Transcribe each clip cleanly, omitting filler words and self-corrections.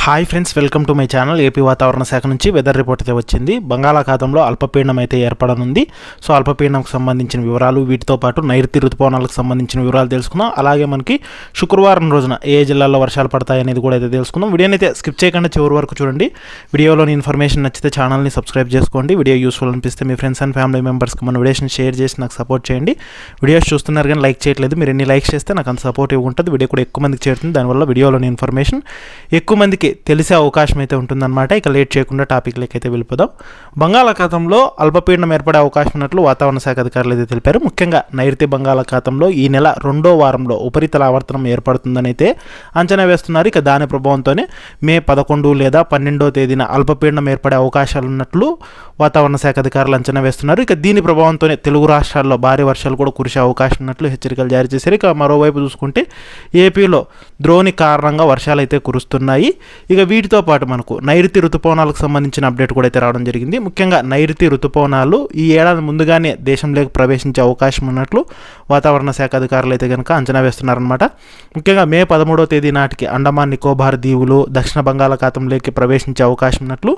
Hi friends, welcome to my channel. AP వాతావరణ శాఖ నుంచి వెదర్ రిపోర్ట్ అయితే వచ్చింది. బంగాళాఖాతంలో అల్పపీడనం అయితే ఏర్పడనుంది. సో అల్పపీడనంకు సంబంధించిన వివరాలు, వీటితో పాటు నైరుతి ఋతుపవనాలకు సంబంధించిన వివరాలు తెలుసుకుందాం. అలాగే మనకి శుక్రవారం రోజున ఏ జిల్లాల్లో వర్షాలు పడతాయి అనేది కూడా అయితే తెలుసుకుందాం. వీడియోని అయితే స్కిప్ చేయకుండా చివరి వరకు చూడండి. వీడియోలోని ఇన్ఫర్మేషన్ నచ్చితే ఛానల్ని సబ్స్క్రైబ్ చేసుకోండి. వీడియో యూస్ఫుల్ అనిపిస్తే మీ ఫ్రెండ్స్ అండ్ ఫ్యామిలీ మెంబర్స్కి మన వీడియోస్ని షేర్ చేసి నాకు సపోర్ట్ చేయండి. వీడియోస్ చూస్తున్నారు కానీ లైక్ చేయట్లేదు. మీరు ఎన్ని లైక్స్ చేస్తే నాకు అంత సపోర్టివ్ ఉంటుంది. వీడియో కూడా ఎక్కువ మందికి చేరుతుంది. దానివల్ల వీడియోలోని ఇన్ఫర్మేషన్ ఎక్కువ మందికి తెలిసే అవకాశం అయితే ఉంటుందన్నమాట. ఇక లేట్ చేయకుండా టాపిక్లోకి అయితే వెళ్ళిపోదాం. బంగాళాఖాతంలో అల్పపీడనం ఏర్పడే అవకాశం ఉన్నట్లు వాతావరణ శాఖ అధికారులు అయితే తెలిపారు. ముఖ్యంగా నైరుతి బంగాళాఖాతంలో ఈ నెల 2వ వారంలో ఉపరితల ఆవర్తనం ఏర్పడుతుందని అయితే అంచనా వేస్తున్నారు. ఇక దాని ప్రభావంతోనే మే 11 లేదా 12వ తేదీన అల్పపీడనం ఏర్పడే అవకాశాలు ఉన్నట్లు వాతావరణ శాఖ అధికారులు అంచనా వేస్తున్నారు. ఇక దీని ప్రభావంతోనే తెలుగు రాష్ట్రాల్లో భారీ వర్షాలు కూడా కురిసే అవకాశం ఉన్నట్లు హెచ్చరికలు జారీ చేశారు. ఇక మరోవైపు చూసుకుంటే ఏపీలో ద్రోణి కారణంగా వర్షాలు అయితే కురుస్తున్నాయి. ఇక వీటితో పాటు మనకు నైరుతి ఋతుపవనాలకు సంబంధించిన అప్డేట్ కూడా అయితే రావడం జరిగింది. ముఖ్యంగా నైరుతి ఋతుపవనాలు ఈ ఏడాది ముందుగానే దేశంలోకి ప్రవేశించే అవకాశం ఉన్నట్లు వాతావరణ శాఖ అధికారులు అయితే కనుక అంచనా వేస్తున్నారనమాట. ముఖ్యంగా మే 13వ తేదీ నాటికి అండమాన్ నికోబార్ దీవులు, దక్షిణ బంగాళాఖాతంలోకి ప్రవేశించే అవకాశం ఉన్నట్లు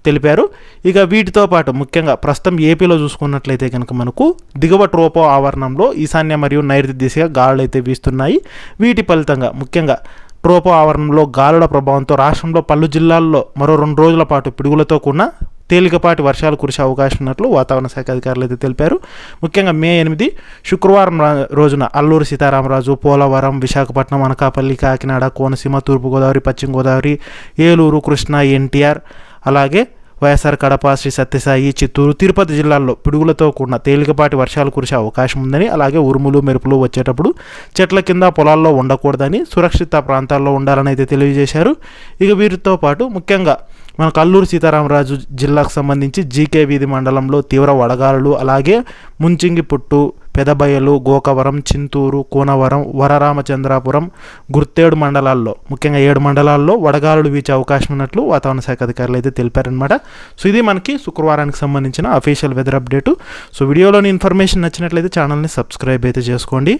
తెలిపారు. ఇక వీటితో పాటు ముఖ్యంగా ప్రస్తుతం ఏపీలో చూసుకున్నట్లయితే కనుక మనకు దిగువ ట్రోపో ఆవరణంలో ఈశాన్య మరియు నైరుతి దిశగా గాలులు అయితే వీస్తున్నాయి. వీటి ఫలితంగా ముఖ్యంగా ట్రోపో ఆవరణంలో గాలుల ప్రభావంతో రాష్ట్రంలో పలు జిల్లాల్లో మరో 2 రోజుల పాటు పిడుగులతో కూడిన తేలికపాటి వర్షాలు కురిసే అవకాశం ఉన్నట్లు వాతావరణ శాఖ అధికారులు అయితే తెలిపారు. ముఖ్యంగా మే 8 శుక్రవారం రోజున అల్లూరు సీతారామరాజు, పోలవరం, విశాఖపట్నం, అనకాపల్లి, కాకినాడ, కోనసీమ, తూర్పుగోదావరి, పశ్చిమ గోదావరి, ఏలూరు, కృష్ణా, ఎన్టీఆర్, అలాగే వైఎస్ఆర్ కడప, శ్రీ సత్యసాయి, చిత్తూరు, తిరుపతి జిల్లాల్లో పిడుగులతో కూడిన తేలికపాటి వర్షాలు కురిసే అవకాశం ఉందని, అలాగే ఉరుములు మెరుపులు వచ్చేటప్పుడు చెట్ల కింద పొలాల్లో ఉండకూడదని, సురక్షిత ప్రాంతాల్లో ఉండాలని అయితే తెలియజేశారు. ఇక వీరితో పాటు ముఖ్యంగా మనకు అల్లూరు సీతారామరాజు జిల్లాకు సంబంధించి జీకే వీధి మండలంలో తీవ్ర వడగాలులు, అలాగే ముంచింగిపుట్టు, పెదబయలు, గోకవరం, చింతూరు, కూనవరం, వరరామచంద్రాపురం, గుర్తేడు మండలాల్లో ముఖ్యంగా 7 మండలాల్లో వడగాలులు వీచే అవకాశం ఉన్నట్లు వాతావరణ శాఖ అధికారులు అయితే తెలిపారనమాట. సో ఇది మనకి శుక్రవారానికి సంబంధించిన అఫీషియల్ వెదర్ అప్డేటు. సో వీడియోలోని ఇన్ఫర్మేషన్ నచ్చినట్లయితే ఛానల్ని సబ్స్క్రైబ్ అయితే చేసుకోండి.